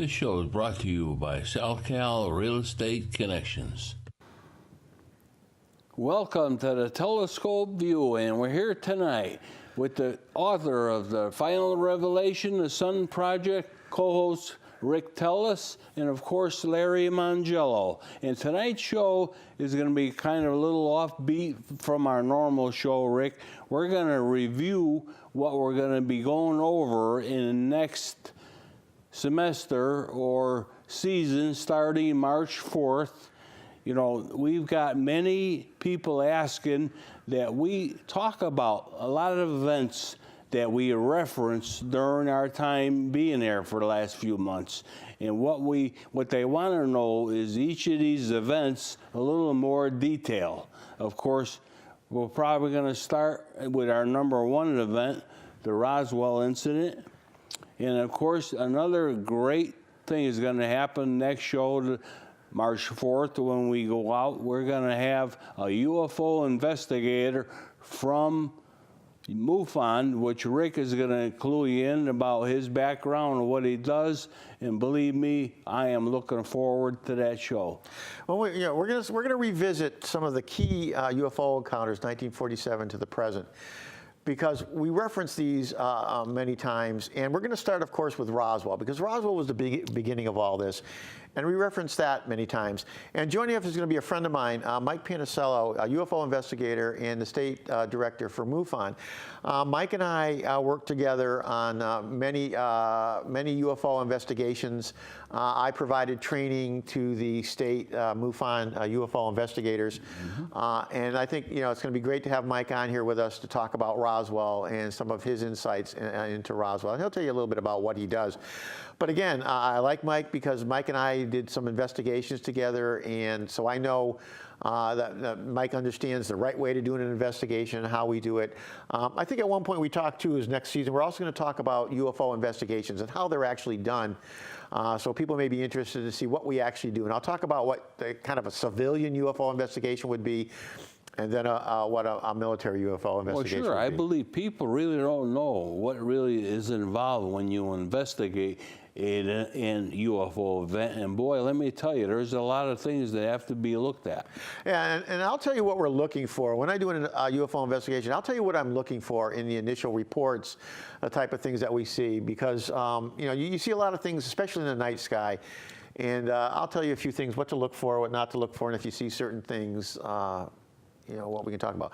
This show is brought to you by SalCal Real Estate Connections. Welcome to the Telescope View, and we're here tonight with the author of The Final Revelation, The Sun Project, co-host Rick Teles, and of course Larry Mangello. And tonight's show is going to be kind of a little offbeat from our normal show, Rick. We're going to review what we're going to be going over in the next semester or season starting March 4th. You know, we've got many people asking that we talk about a lot of events that we reference during our time being there for the last few months. And what they want to know is each of these events a little more detail. Of course, we're probably going to start with our number one event, the Roswell incident. And of course, another great thing is going to happen next show, March 4th, when we go out. We're going to have a UFO investigator from MUFON, which Rick is going to clue you in about his background and what he does. And believe me, I am looking forward to that show. Well, we're going to revisit some of the key UFO encounters, 1947 to the present, because we reference these many times. And we're going to start, of course, with Roswell, because Roswell was the beginning of all this. And we reference that many times. And joining us is going to be a friend of mine, Mike Panicello, a UFO investigator and the state director for MUFON. Mike and I worked together on many UFO investigations. I provided training to the state MUFON UFO investigators. And I think it's going to be great to have Mike on here with us to talk about Roswell and some of his insights into Roswell. And he'll tell you a little bit about what he does. But again, I like Mike because Mike and I did some investigations together, and so I know that Mike understands the right way to do an investigation and how we do it. I think at one point we talked too is next season, we're also going to talk about UFO investigations and how they're actually done. So people may be interested to see what we actually do. And I'll talk about what the kind of a civilian UFO investigation would be, and then what a military UFO investigation Well, sure. would be. I believe people really don't know what really is involved when you investigate in UFO event. And boy, let me tell you, there's a lot of things that have to be looked at. Yeah, and I'll tell you what we're looking for. When I do a UFO investigation, I'll tell you what I'm looking for in the initial reports, the type of things that we see, because you see a lot of things, especially in the night sky. And I'll tell you a few things, what to look for, what not to look for, and if you see certain things, what we can talk about.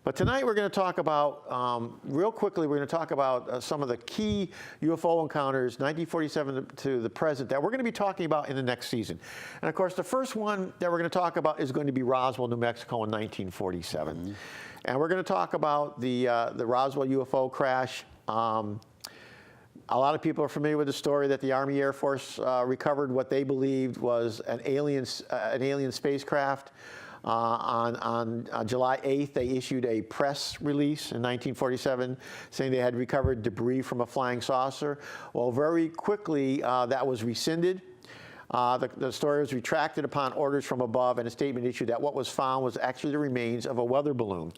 But tonight we're going to talk about, real quickly, we're going to talk about some of the key UFO encounters, 1947 to the present, that we're going to be talking about in the next season. And of course, the first one that we're going to talk about is going to be Roswell, New Mexico in 1947. And we're going to talk about the Roswell UFO crash. A lot of people are familiar with the story that the Army Air Force recovered what they believed was an alien spacecraft. On July 8th, they issued a press release in 1947 saying they had recovered debris from a flying saucer. Well, very quickly, that was rescinded. The story was retracted upon orders from above, and a statement issued that what was found was actually the remains of a weather balloon.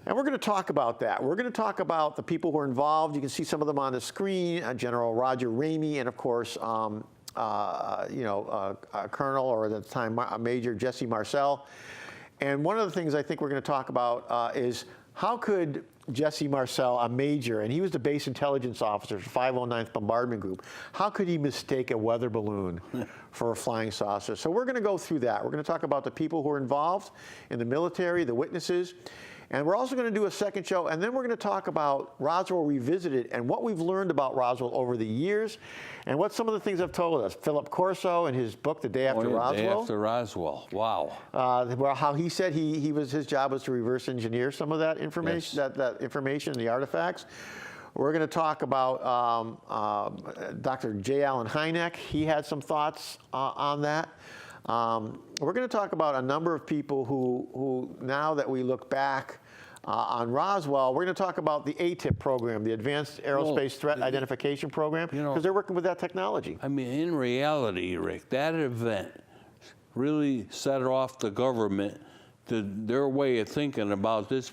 And we're going to talk about that. We're going to talk about the people who are involved. You can see some of them on the screen, General Roger Ramey, and of course, Colonel, or at the time Major Jesse Marcel. And one of the things I think we're going to talk about is how could Jesse Marcel, a major, and he was the base intelligence officer for 509th Bombardment Group, how could he mistake a weather balloon for a flying saucer? So we're going to go through that. We're going to talk about the people who are involved in the military, the witnesses. And we're also going to do a second show, and then we're going to talk about Roswell Revisited and what we've learned about Roswell over the years and what some of the things have told us. Philip Corso in his book, The Day After Roswell. Day After Roswell, wow. How he said his job was to reverse engineer some of that information, Yes. that information, the artifacts. We're going to talk about Dr. J. Allen Hynek. He had some thoughts on that. We're going to talk about a number of people who now that we look back on Roswell, we're going to talk about the ATIP program, the Advanced Aerospace Threat Identification Program, because they're working with that technology. I mean, in reality, Rick, that event really set off the government their way of thinking about this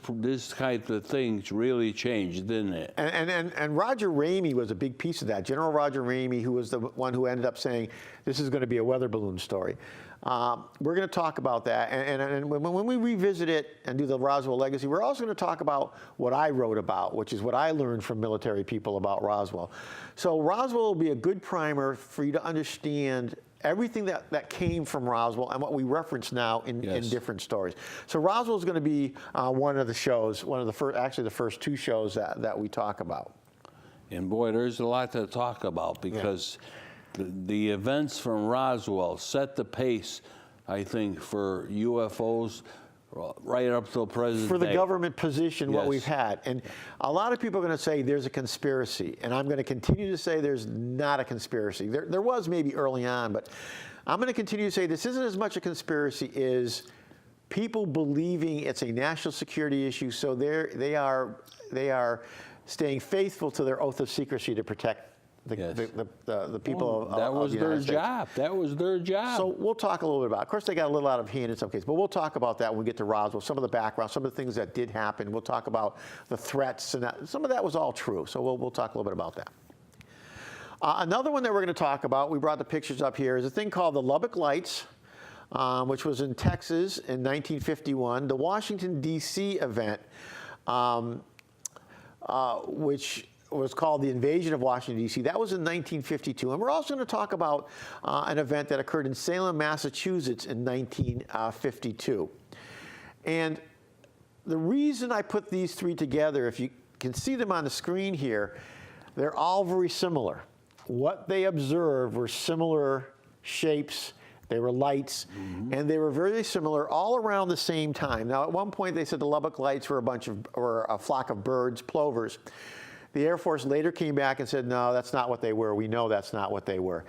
type of things really changed, didn't it? And Roger Ramey was a big piece of that. General Roger Ramey, who was the one who ended up saying, this is going to be a weather balloon story. We're going to talk about that. And when we revisit it and do the Roswell legacy, we're also going to talk about what I wrote about, which is what I learned from military people about Roswell. So Roswell will be a good primer for you to understand everything that came from Roswell and what we reference now in different stories. So Roswell is going to be one of the shows, actually the first two shows that we talk about. And boy, there's a lot to talk about because the events from Roswell set the pace, I think, for UFOs right up till present For the day. government position, what we've had. And a lot of people are going to say there's a conspiracy. And I'm going to continue to say there's not a conspiracy. There was maybe early on, but I'm going to continue to say this isn't as much a conspiracy as people believing it's a national security issue. So they are staying faithful to their oath of secrecy to protect the people of that was the their United States. job. That was their job. So we'll talk a little bit about it. Of course, they got a little out of hand in some cases, but we'll talk about that when we get to Roswell, some of the background, some of the things that did happen. We'll talk about the threats, and some of that was all true. So we'll talk a little bit about that. Another one that we're going to talk about, we brought the pictures up here, is a thing called the Lubbock Lights, which was in Texas in 1951. The Washington, D.C. event, which was called the invasion of Washington, D.C. That was in 1952. And we're also going to talk about an event that occurred in Salem, Massachusetts in 1952. And the reason I put these three together, if you can see them on the screen here, they're all very similar. What they observed were similar shapes. They were lights, and they were very similar all around the same time. Now, at one point, they said the Lubbock Lights were a flock of birds, plovers. The Air Force later came back and said, no, that's not what they were. We know that's not what they were.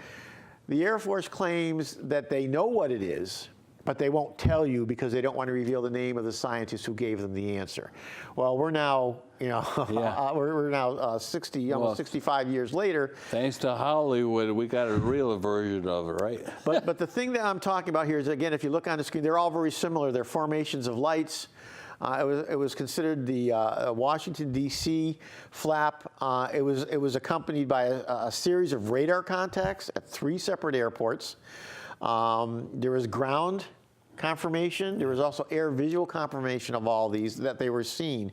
The Air Force claims that they know what it is, but they won't tell you because they don't want to reveal the name of the scientist who gave them the answer. Well, we're now, we're now almost 65 years later. Thanks to Hollywood, we got a real version of it, right? But the thing that I'm talking about here is, again, if you look on the screen, they're all very similar. They're formations of lights. It was considered the Washington, D.C. flap. It was accompanied by a series of radar contacts at 3 separate airports. There was ground confirmation. There was also air visual confirmation of all these that they were seen.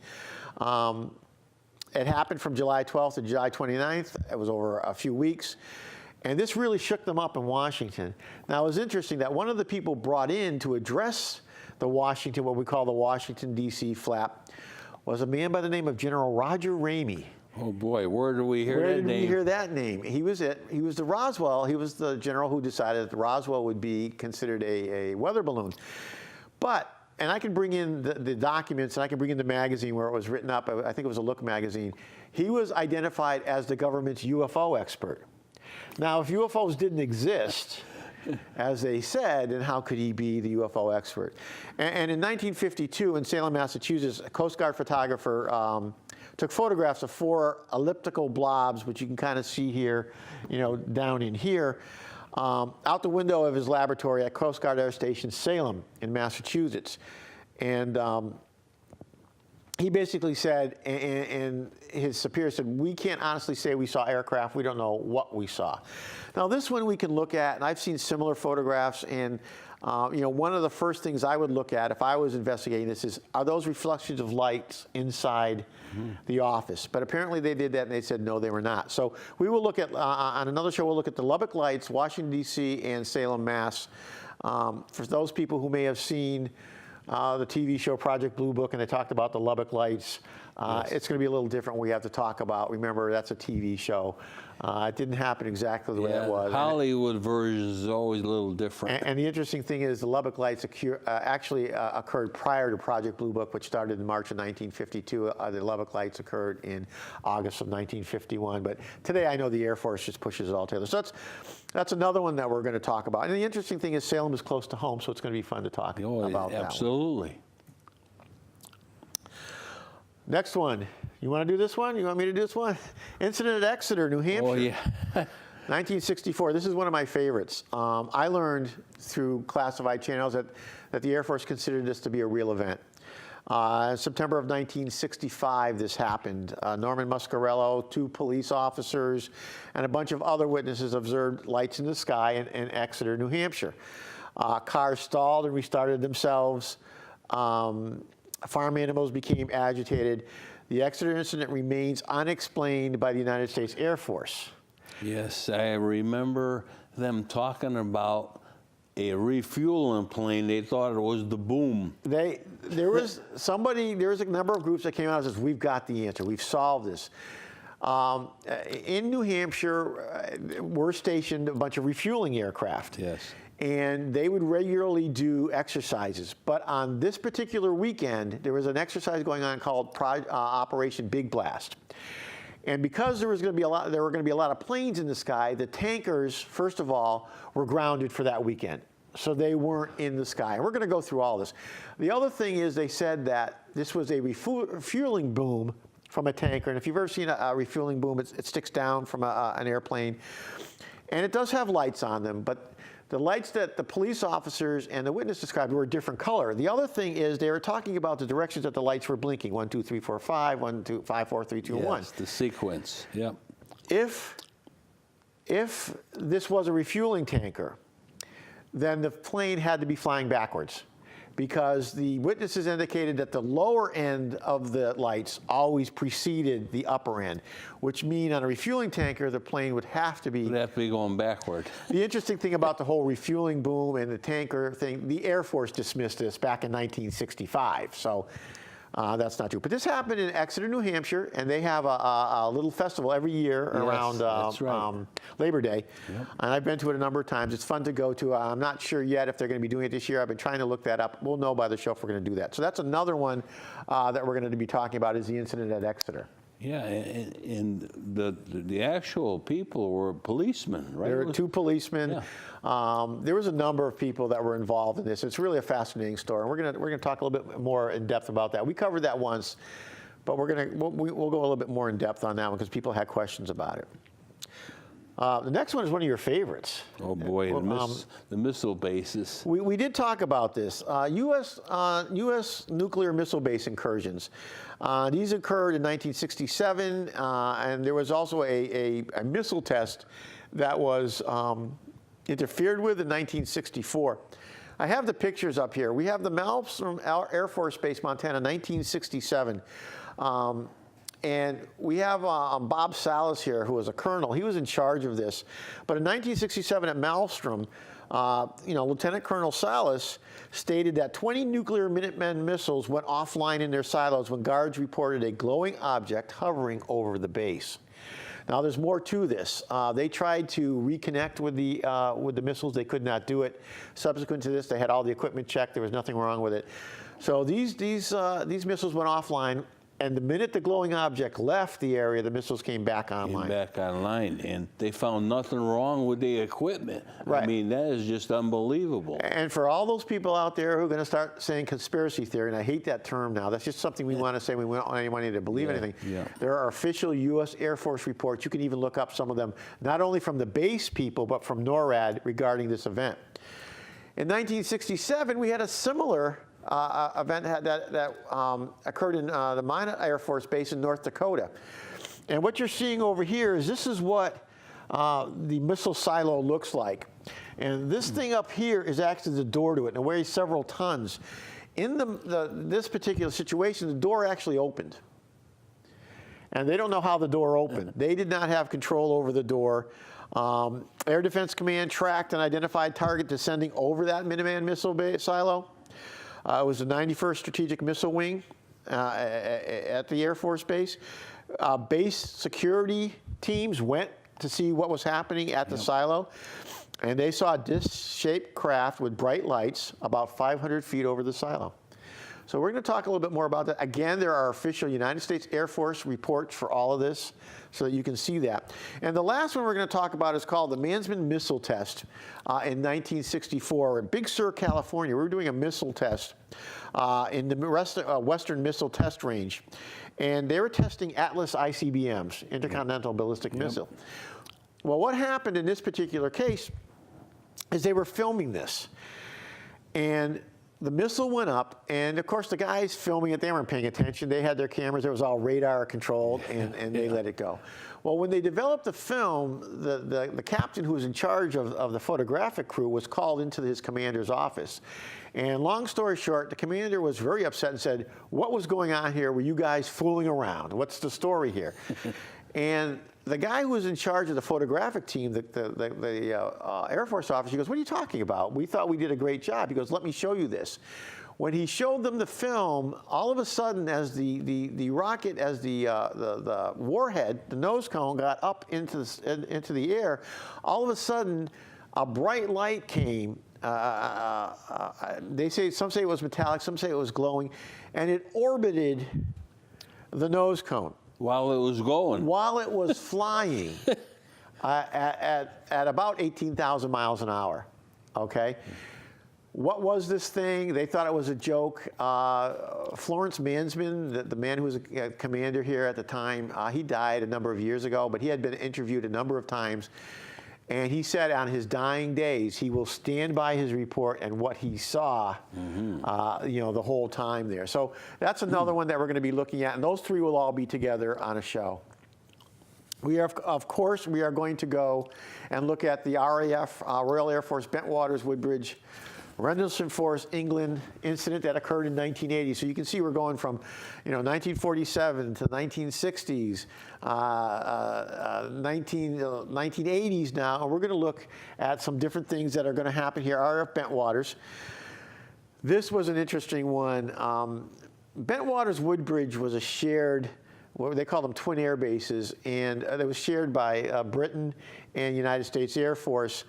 It happened from July 12th to July 29th. It was over a few weeks. And this really shook them up in Washington. Now, it was interesting that one of the people brought in to address the Washington, what we call the Washington, D.C. flap, was a man by the name of General Roger Ramey. Oh boy, where did we hear that name? Where did we hear that name? He was the Roswell. He was the general who decided that Roswell would be considered a weather balloon. And I can bring in the documents, and I can bring in the magazine where it was written up. I think it was a Look magazine. He was identified as the government's UFO expert. Now, if UFOs didn't exist, as they said, then how could he be the UFO expert? And in 1952, in Salem, Massachusetts, a Coast Guard photographer took photographs of 4 elliptical blobs, which you can kind of see here, down in here, out the window of his laboratory at Coast Guard Air Station Salem in Massachusetts. And he basically said, and his superior said, we can't honestly say we saw aircraft. We don't know what we saw. Now, this one we can look at, and I've seen similar photographs, and one of the first things I would look at if I was investigating this is, are those reflections of lights inside the office? But apparently they did that, and they said no, they were not. So we will look at, on another show, we'll look at the Lubbock Lights, Washington, D.C., and Salem, Mass. For those people who may have seen the TV show Project Blue Book, and they talked about the Lubbock Lights. It's going to be a little different. We have to talk about. Remember, that's a TV show. It didn't happen exactly the way it was. Hollywood version is always a little different. And the interesting thing is the Lubbock Lights actually occurred prior to Project Blue Book, which started in March of 1952. The Lubbock Lights occurred in August of 1951. But today I know the Air Force just pushes it all together. So that's another one that we're going to talk about. And the interesting thing is Salem is close to home, so it's going to be fun to talk about that one. Absolutely. Next one. You want to do this one? You want me to do this one? Incident at Exeter, New Hampshire. Oh, yeah. 1964, this is one of my favorites. I learned through classified channels that the Air Force considered this to be a real event. In September of 1965, this happened. Norman Muscarello, 2 police officers, and a bunch of other witnesses observed lights in the sky in Exeter, New Hampshire. Cars stalled and restarted themselves. Farm animals became agitated. The Exeter incident remains unexplained by the United States Air Force. Yes, I remember them talking about a refueling plane. They thought it was the boom. There was a number of groups that came out and says, we've got the answer, we've solved this. In New Hampshire, were stationed a bunch of refueling aircraft. Yes. And they would regularly do exercises. But on this particular weekend, there was an exercise going on called Operation Big Blast. And because there were going to be a lot of planes in the sky, the tankers, first of all, were grounded for that weekend. So they weren't in the sky. And we're going to go through all this. The other thing is they said that this was a refueling boom from a tanker. And if you've ever seen a refueling boom, it sticks down from an airplane. And it does have lights on them, but the lights that the police officers and the witness described were a different color. The other thing is they were talking about the directions that the lights were blinking. 1, 2, 3, 4, 5, 1, 2, 5, 4, 3, 2, 1. Yes, the sequence, yep. If this was a refueling tanker, then the plane had to be flying backwards, because the witnesses indicated that the lower end of the lights always preceded the upper end, which means on a refueling tanker, the plane would have to be... Would have to be going backward. The interesting thing about the whole refueling boom and the tanker thing, the Air Force dismissed this back in 1965, so that's not true. But this happened in Exeter, New Hampshire, and they have a little festival every year around that's right. Labor Day. Yep. And I've been to it a number of times. It's fun to go to. I'm not sure yet if they're going to be doing it this year. I've been trying to look that up. We'll know by the show if we're going to do that. So that's another one that we're going to be talking about, is the incident at Exeter. Yeah, and the actual people were policemen, right? There were 2 policemen. Yeah. There was a number of people that were involved in this. It's really a fascinating story. And we're gonna talk a little bit more in depth about that. We covered that once, but we'll go a little bit more in depth on that one because people had questions about it. The next one is one of your favorites. Oh boy, the missile bases. We did talk about this. U.S. nuclear missile base incursions. These occurred in 1967, and there was also a missile test that was interfered with in 1964. I have the pictures up here. We have the Malmstrom Air Force Base, Montana, 1967. And we have Bob Salas here, who was a colonel. He was in charge of this. But in 1967 at Malmstrom, Lieutenant Colonel Salas stated that 20 nuclear Minuteman missiles went offline in their silos when guards reported a glowing object hovering over the base. Now, there's more to this. They tried to reconnect with the missiles. They could not do it. Subsequent to this, they had all the equipment checked. There was nothing wrong with it. So these missiles went offline. And the minute the glowing object left the area, the missiles came back online. And they found nothing wrong with the equipment. Right. I mean, that is just unbelievable. And for all those people out there who are going to start saying conspiracy theory, and I hate that term now, that's just something we want to say. We don't want anybody to believe anything. Yeah. There are official U.S. Air Force reports. You can even look up some of them, not only from the base people, but from NORAD regarding this event. In 1967, we had a similar event that occurred in the Minot Air Force Base in North Dakota. And what you're seeing over here is this is what the missile silo looks like. And this thing up here is actually the door to it, and it weighs several tons. In this particular situation, the door actually opened. And they don't know how the door opened. They did not have control over the door. Air Defense Command tracked an identified target descending over that Minuteman missile silo. It was the 91st Strategic Missile Wing at the Air Force Base. Base security teams went to see what was happening at the silo, and they saw a disc-shaped craft with bright lights about 500 feet over the silo. So we're going to talk a little bit more about that. Again, there are official United States Air Force reports for all of this, so that you can see that. And the last one we're going to talk about is called the Mansman Missile Test in 1964 in Big Sur, California. We were doing a missile test in the Western Missile Test Range. And they were testing Atlas ICBMs, Intercontinental Ballistic Missile. Well, what happened in this particular case is they were filming this. And the missile went up, and of course the guys filming it, they weren't paying attention. They had their cameras, it was all radar controlled, and they let it go. Well, when they developed the film, the captain who was in charge of the photographic crew was called into his commander's office. And long story short, the commander was very upset and said, "What was going on here? Were you guys fooling around? What's the story here?" And the guy who was in charge of the photographic team, the Air Force officer, he goes, "What are you talking about? We thought we did a great job." He goes, "Let me show you this." When he showed them the film, all of a sudden, as the rocket, as the warhead, the nose cone got up into the air, all of a sudden, a bright light came. Some say it was metallic, some say it was glowing, and it orbited the nose cone. While it was going. While it was flying at about 18,000 miles an hour, okay? What was this thing? They thought it was a joke. Florence Mansman, the man who was a commander here at the time, he died a number of years ago, but he had been interviewed a number of times. And he said on his dying days, he will stand by his report and what he saw, the whole time there. So that's another one that we're going to be looking at, and those three will all be together on a show. We are, of course, we are going to go and look at the RAF, Royal Air Force Bentwaters Woodbridge Rendlesham Forest, England incident that occurred in 1980. So you can see we're going from, 1947 to 1960s, 1980s now, and we're going to look at some different things that are going to happen here. RAF Bentwaters. This was an interesting one. Bentwaters Woodbridge was a shared, what they call them, twin air bases, and it was shared by Britain and United States Air Force.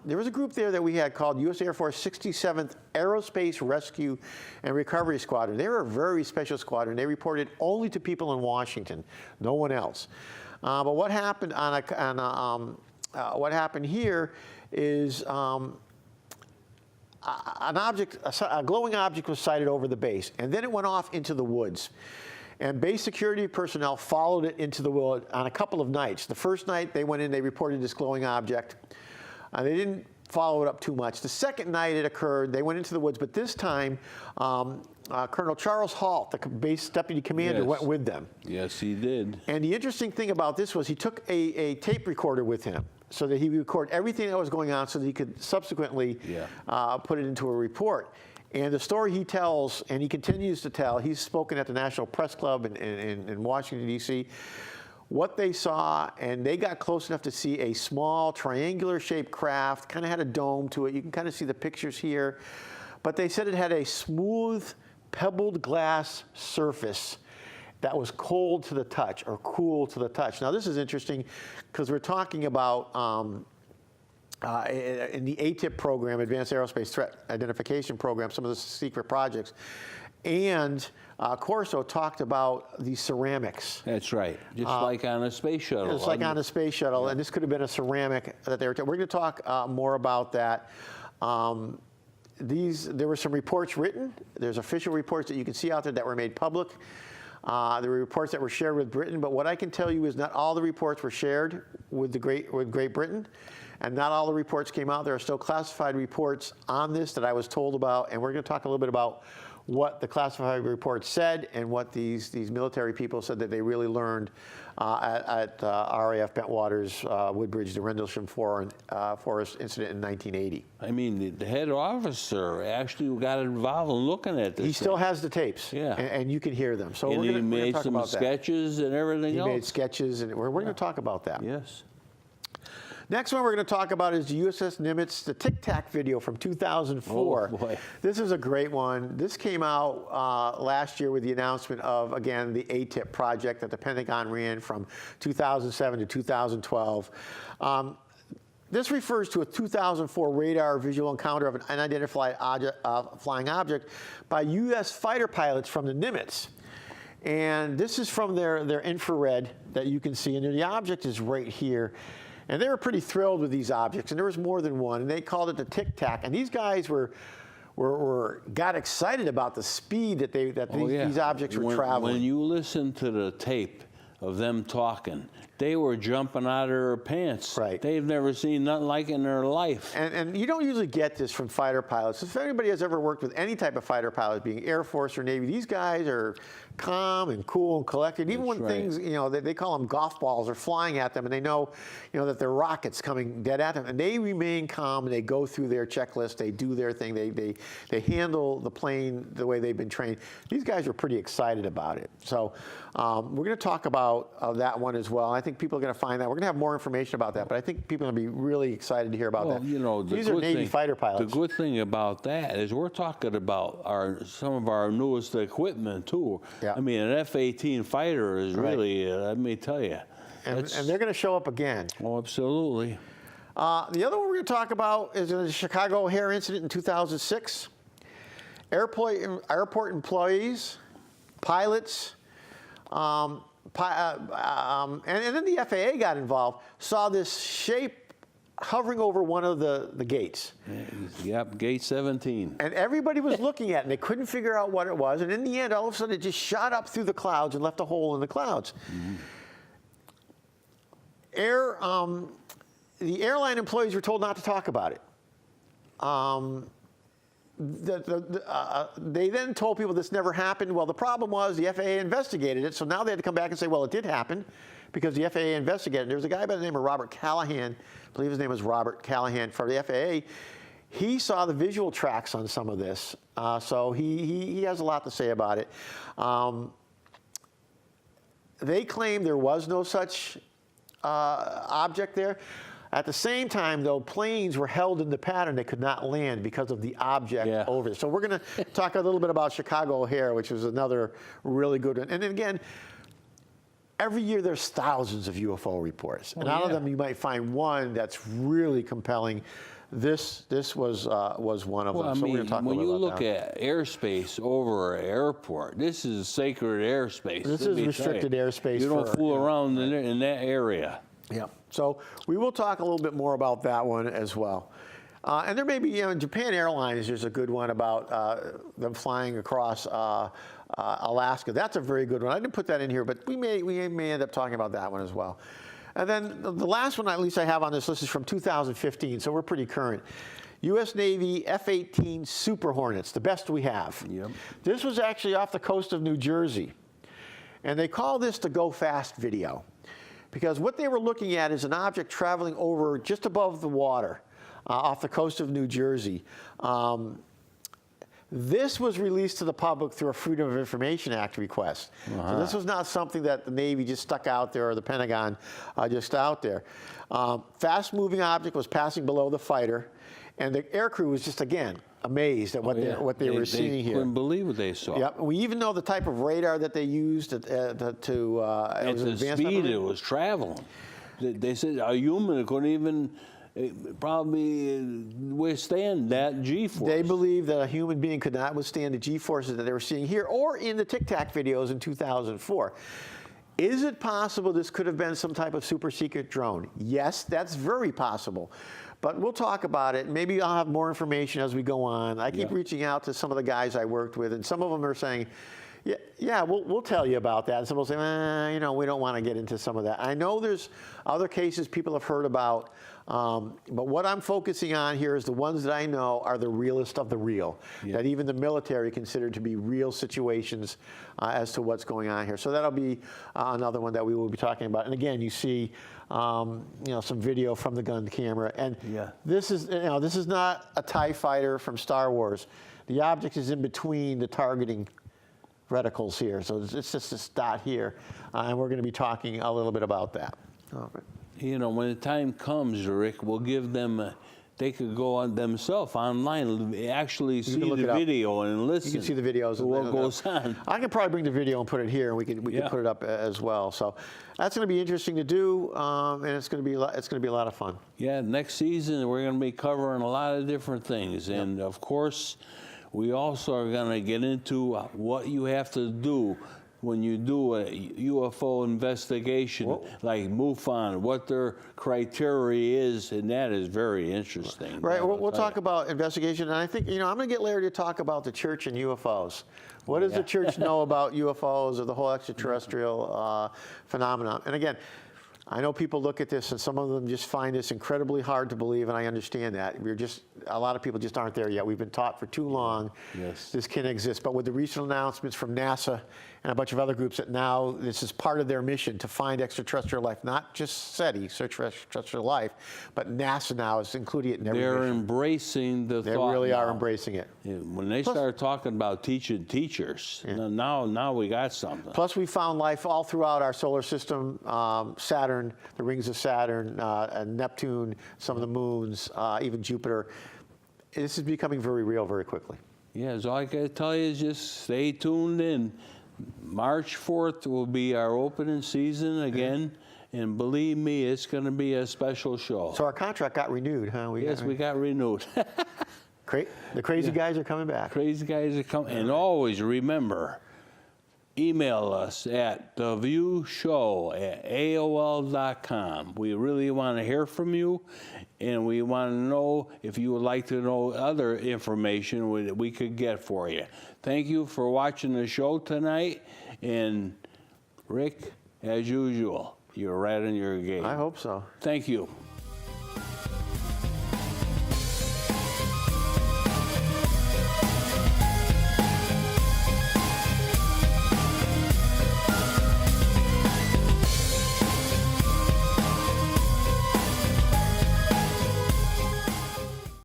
There was a group there that we had called U.S. Air Force 67th Aerospace Rescue and Recovery Squadron. They were a very special squadron. They reported only to people in Washington, no one else. But what happened what happened here is a glowing object was sighted over the base, and then it went off into the woods. And base security personnel followed it into the woods on a couple of nights. The first night they went in, they reported this glowing object. They didn't follow it up too much. The second night it occurred, they went into the woods, but this time Colonel Charles Halt, the base deputy commander, went with them. Yes, he did. And the interesting thing about this was he took a tape recorder with him so that he would record everything that was going on so that he could subsequently put it into a report. And the story he tells, and he continues to tell, he's spoken at the National Press Club in Washington, D.C., what they saw, and they got close enough to see a small triangular-shaped craft, kind of had a dome to it. You can kind of see the pictures here. But they said it had a smooth, pebbled glass surface that was cold to the touch, or cool to the touch. Now, this is interesting because we're talking about in the ATIP program, Advanced Aerospace Threat Identification Program, some of the secret projects. And Corso talked about the ceramics. That's right, just like on a space shuttle. It's like on a space shuttle, and this could have been a ceramic that they were. We're going to talk more about that. There were some reports written. There's official reports that you can see out there that were made public. There were reports that were shared with Britain, but what I can tell you is not all the reports were shared with Great Britain. And not all the reports came out. There are still classified reports on this that I was told about, and we're going to talk a little bit about what the classified report said and what these military people said that they really learned at RAF Bentwaters Woodbridge, the Rendlesham Forest incident in 1980. I mean, the head officer actually got involved in looking at this. He still has the tapes, and you can hear them. So and we're he made some sketches and everything else. He made sketches, and we're going to talk about that. Yes. Next one we're going to talk about is the USS Nimitz, the Tic Tac video from 2004. Oh, boy. This is a great one. This came out last year with the announcement of, again, the ATIP project that the Pentagon ran from 2007 to 2012. This refers to a 2004 radar visual encounter of an unidentified flying object by U.S. fighter pilots from the Nimitz. And this is from their infrared that you can see, and the object is right here. And they were pretty thrilled with these objects, and there was more than one, and they called it the Tic Tac. And these guys got excited about the speed that these objects were traveling. When you listen to the tape of them talking, they were jumping out of their pants. Right. They've never seen nothing like it in their life. And you don't usually get this from fighter pilots. If anybody has ever worked with any type of fighter pilot, being Air Force or Navy, these guys are calm and cool and collected. Even when things, you know, they call them golf balls, are flying at them, and they know, you know, that they're rockets coming dead at them, and they remain calm and they go through their checklist. They do their thing. They handle the plane the way they've been trained. These guys are pretty excited about it. So we're going to talk about that one as well. I think people are going to find that. We're going to have more information about that, but I think people are going to be really excited to hear about that. You know, these are Navy fighter pilots. The good thing about that is we're talking about some of our newest equipment too. Yeah. I mean, an F-18 fighter is really, let me tell you. And they're going to show up again. Oh, absolutely. The other one we're going to talk about is the Chicago O'Hare incident in 2006. Airport employees, pilots, and then the FAA got involved, saw this shape hovering over one of the gates. Yep, gate 17. And everybody was looking at it, and they couldn't figure out what it was. And in the end, all of a sudden, it just shot up through the clouds and left a hole in the clouds. The airline employees were told not to talk about it. They then told people this never happened. Well, the problem was the FAA investigated it, so now they had to come back and say, well, it did happen because the FAA investigated it. There was a guy by the name of Robert Callahan, I believe his name was Robert Callahan, for the FAA. He saw the visual tracks on some of this, so he has a lot to say about it. They claim there was no such object there. At the same time, though, planes were held in the pattern. They could not land because of the object over it. So we're going to talk a little bit about Chicago O'Hare, which was another really good one. And then again, every year there's thousands of UFO reports. And out of them, you might find one that's really compelling. This was one of them. I so mean, we're going to talk when a little you about look that. at airspace over an airport, this is sacred airspace. This is restricted airspace. You don't fool around in that area. Yeah. So we will talk a little bit more about that one as well. And there may be, you know, Japan Airlines, there's a good one about them flying across Alaska. That's a very good one. I didn't put that in here, but we may end up talking about that one as well. And then the last one, at least I have on this list, is from 2015, so we're pretty current. U.S. Navy F-18 Super Hornets, the best we have. Yep. This was actually off the coast of New Jersey. And they call this the Go Fast video, because what they were looking at is an object traveling over just above the water off the coast of New Jersey. This was released to the public through a Freedom of Information Act request. So this was not something that the Navy just stuck out there or the Pentagon just out there. Fast-moving object was passing below the fighter, and the aircrew was just, again, amazed at what they were seeing here. They couldn't believe what they saw. Yep. We even know the type of radar that they used at the speed it was traveling. They said a human couldn't even probably withstand that G-force. They believe that a human being could not withstand the G-forces that they were seeing here or in the Tic Tac videos in 2004. Is it possible this could have been some type of super secret drone? Yes, that's very possible. But we'll talk about it. Maybe I'll have more information as we go on. I keep reaching out to some of the guys I worked with, and some of them are saying, yeah, we'll tell you about that. And some will say, you know, we don't want to get into some of that. I know there's other cases people have heard about, but what I'm focusing on here is the ones that I know are the realest of the real, that even the military considered to be real situations as to what's going on here. So that'll be another one that we will be talking about. And again, you see, you know, some video from the gun camera. And this is, you know, this is not a TIE fighter from Star Wars. The object is in between the targeting reticles here. So it's just this dot here. And we're going to be talking a little bit about that. All right. You know, when the time comes, Rick, we'll give them, they could go on themselves online, actually see the video and listen. You can see the videos to what goes on. I can probably bring the video and put it here, and we can put it up as well. So that's going to be interesting to do, and it's going to be a lot of fun. Yeah, next season we're going to be covering a lot of different things, and of course, we also are going to get into what you have to do when you do a UFO investigation, like MUFON, what their criteria is, and that is very interesting. Right, we'll talk about investigation, and I think, you know, I'm going to get Larry to talk about the church and UFOs. What does the church know about UFOs or the whole extraterrestrial phenomenon? And again, I know people look at this and some of them just find this incredibly hard to believe, and I understand that. A lot of people just aren't there yet. We've been taught for too long this can exist. But with the recent announcements from NASA and a bunch of other groups that now this is part of their mission to find extraterrestrial life, not just SETI, search for extraterrestrial life, but NASA now is including it in every They're mission. embracing the They thought really are now. embracing it. Yeah, when they start talking about teaching teachers, now we got something. Plus, we found life all throughout our solar system, Saturn, the rings of Saturn, and Neptune, some of the moons, even Jupiter. This is becoming very real very quickly. Yeah, so all I can tell you is just stay tuned in. March 4th will be our opening season again, and believe me, it's going to be a special show. So our contract got renewed, huh? We got renewed. The crazy guys are coming back. Crazy guys are coming. And always remember, email us at theviewshow@aol.com. We really want to hear from you, and we want to know if you would like to know other information that we could get for you. Thank you for watching the show tonight. And Rick, as usual, you're right on your game. I hope so. Thank you.